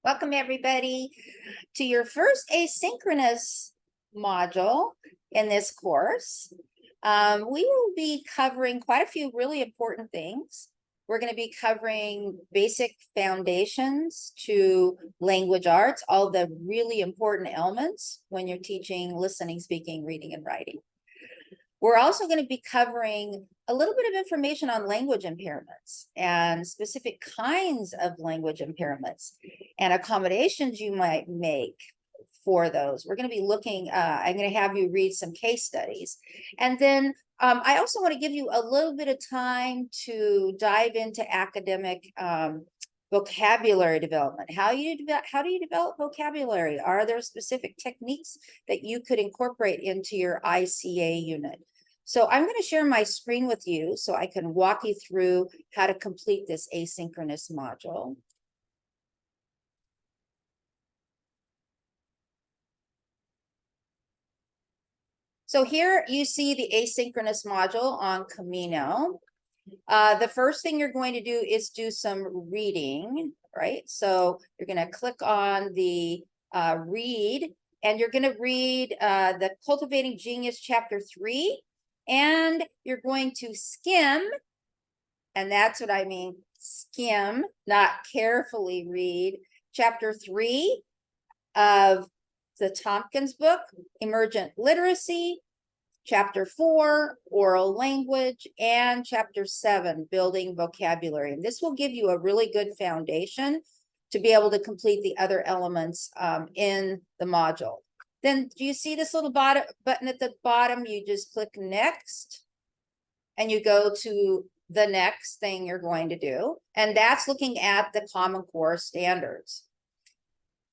Welcome everybody to your first asynchronous module in this course. We will be covering quite a few really important things. We're going to be covering basic foundations to language arts, all the really important elements when you're teaching listening, speaking, reading, and writing. We're also going to be covering a little bit of information on language impairments and specific kinds of language impairments and accommodations you might make for those. We're going to be looking, I'm going to have you read some case studies. And then I also want to give you a little bit of time to dive into academic vocabulary development. How do you develop vocabulary? Are there specific techniques that you could incorporate into your ICA unit? So I'm going to share my screen with you so I can walk you through how to complete this asynchronous module. So here you see the asynchronous module on Camino. The first thing you're going to do is do some reading, right? So you're going to click on the read, and you're going to read the Cultivating Genius chapter 3, and you're going to skim, and that's what I mean, skim, not carefully read, chapter 3 of the Tompkins book, Emergent Literacy, Chapter 4, Oral Language, and Chapter 7, Building Vocabulary. And this will give you a really good foundation to be able to complete the other elements in the module. Then do you see this little button at the bottom? You just click Next, and you go to the next thing you're going to do. And that's looking at the Common Core standards.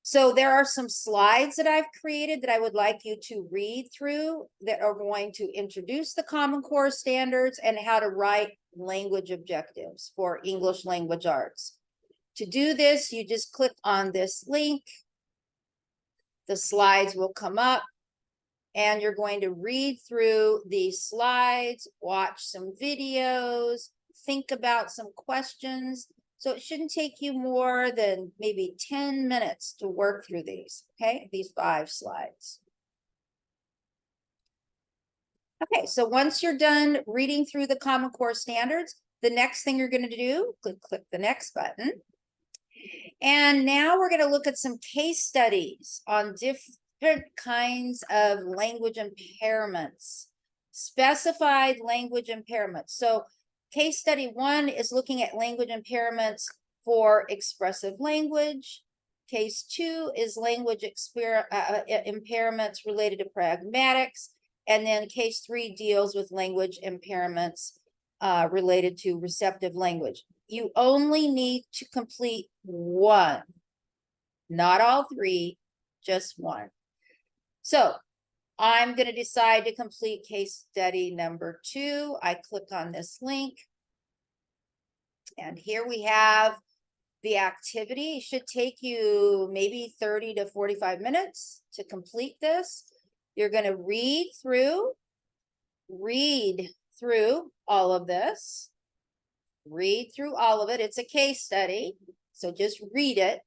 So there are some slides that I've created that I would like you to read through that are going to introduce the Common Core standards and how to write language objectives for English language arts. To do this, you just click on this link. The slides will come up, and you're going to read through these slides, watch some videos, think about some questions. So it shouldn't take you more than maybe 10 minutes to work through these, okay? These 5 slides. Okay, so once you're done reading through the Common Core standards, the next thing you're going to do, click the next button. And now we're going to look at some case studies on different kinds of language impairments, specified language impairments. So case study 1 is looking at language impairments for expressive language. Case 2 is language impairments related to pragmatics. And then case 3 deals with language impairments related to receptive language. You only need to complete 1, not all 3, just 1. So I'm going to decide to complete case study number 2. I click on this link. And here we have the activity. It should take you maybe 30 to 45 minutes to complete this. You're going to read through all of this. Read through all of it. It's a case study, so just read it.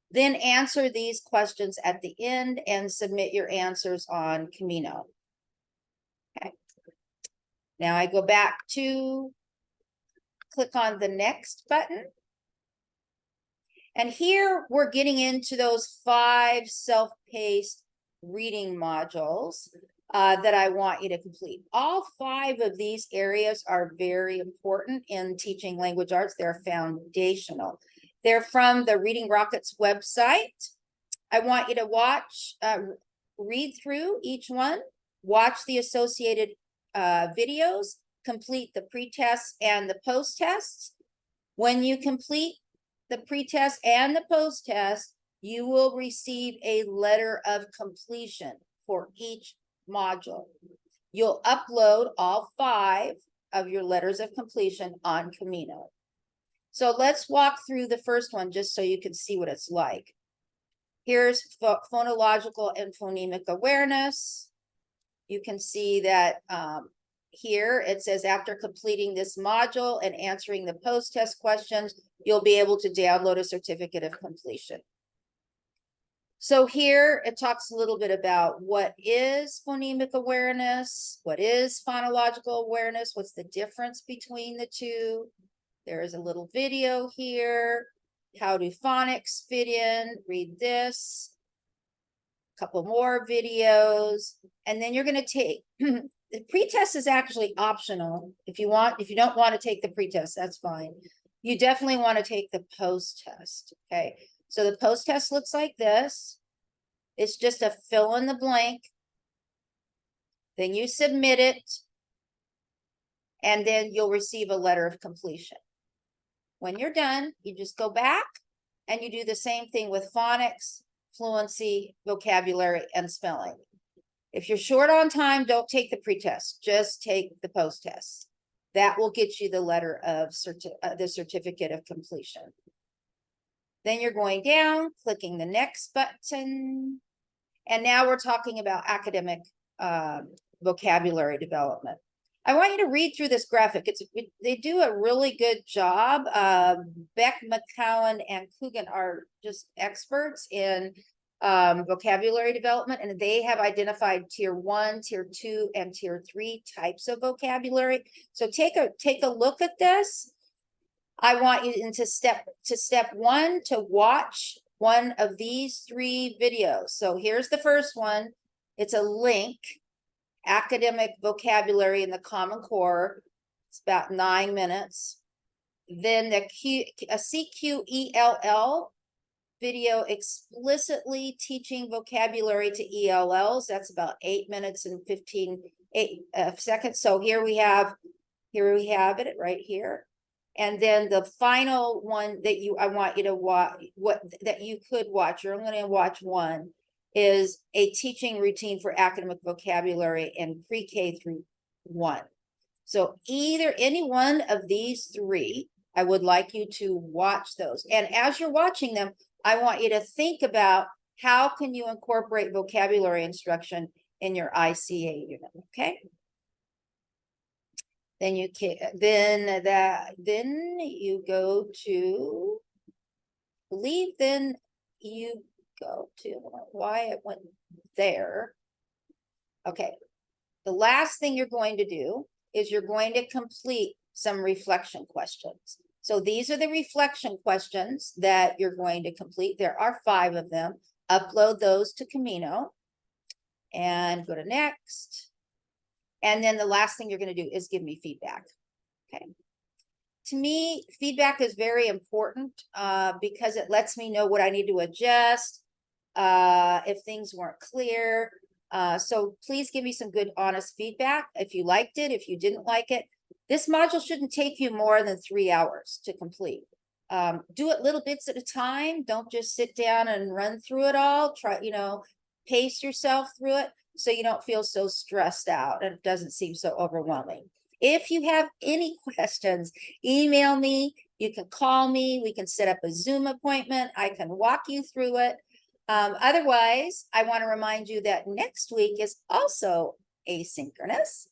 Then answer these questions at the end and submit your answers on Camino. Okay. Now I go back to click on the next button. And here we're getting into those 5 self-paced reading modules that I want you to complete. All 5 of these areas are very important in teaching language arts. They're foundational. They're from the Reading Rockets website. I want you to read through each one, watch the associated videos, complete the pre-tests and the post-tests. When you complete the pre-test and the post-test, you will receive a letter of completion for each module. You'll upload all 5 of your letters of completion on Camino. So let's walk through the first one just so you can see what it's like. Here's phonological and phonemic awareness. You can see that here it says after completing this module and answering the post-test questions, you'll be able to download a certificate of completion. So here it talks a little bit about what is phonemic awareness, what is phonological awareness, what's the difference between the two. There is a little video here. How do phonics fit in? Read this. A couple more videos. And then you're going to take, the pretest is actually optional. If you don't want to take the pretest, that's fine. You definitely want to take the post-test, okay? So the post-test looks like this. It's just a fill in the blank. Then you submit it. And then you'll receive a letter of completion. When you're done, you just go back and you do the same thing with phonics, fluency, vocabulary, and spelling. If you're short on time, don't take the pretest. Just take the post-test. That will get you the letter of the certificate of completion. Then you're going down, clicking the next button. And now we're talking about academic vocabulary development. I want you to read through this graphic. They do a really good job. Beck, McCowan, and Coogan are just experts in vocabulary development, and they have identified tier 1, tier 2, and tier 3 types of vocabulary. So take a look at this. I want you into step 1 to watch one of these 3 videos. So here's the first one. It's a link, academic vocabulary in the Common Core. It's about 9 minutes. Then a CQELL video explicitly teaching vocabulary to ELLs. That's about 8 minutes and 15 seconds. So here we have it right here. And then the final one that I want you to watch, that you could watch, or I'm going to watch one, is a teaching routine for academic vocabulary in pre-K through 1. So any one of these 3, I would like you to watch those. And as you're watching them, I want you to think about how can you incorporate vocabulary instruction in your ICA unit, okay? Then you go to, why it went there. Okay. The last thing you're going to do is you're going to complete some reflection questions. So these are the reflection questions that you're going to complete. There are 5 of them. Upload those to Camino and go to next. And then the last thing you're going to do is give me feedback. Okay. To me, feedback is very important because it lets me know what I need to adjust, if things weren't clear. So please give me some good, honest feedback. If you liked it, if you didn't like it. This module shouldn't take you more than 3 hours to complete. Do it little bits at a time. Don't just sit down and run through it all. Try, pace yourself through it so you don't feel so stressed out and it doesn't seem so overwhelming. If you have any questions, email me. You can call me. We can set up a Zoom appointment. I can walk you through it. Otherwise, I want to remind you that next week is also asynchronous,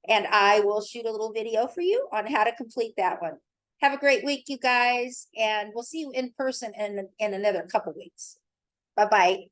and I will shoot a little video for you on how to complete that one. Have a great week, you guys, and we'll see you in person in another couple weeks. Bye-bye.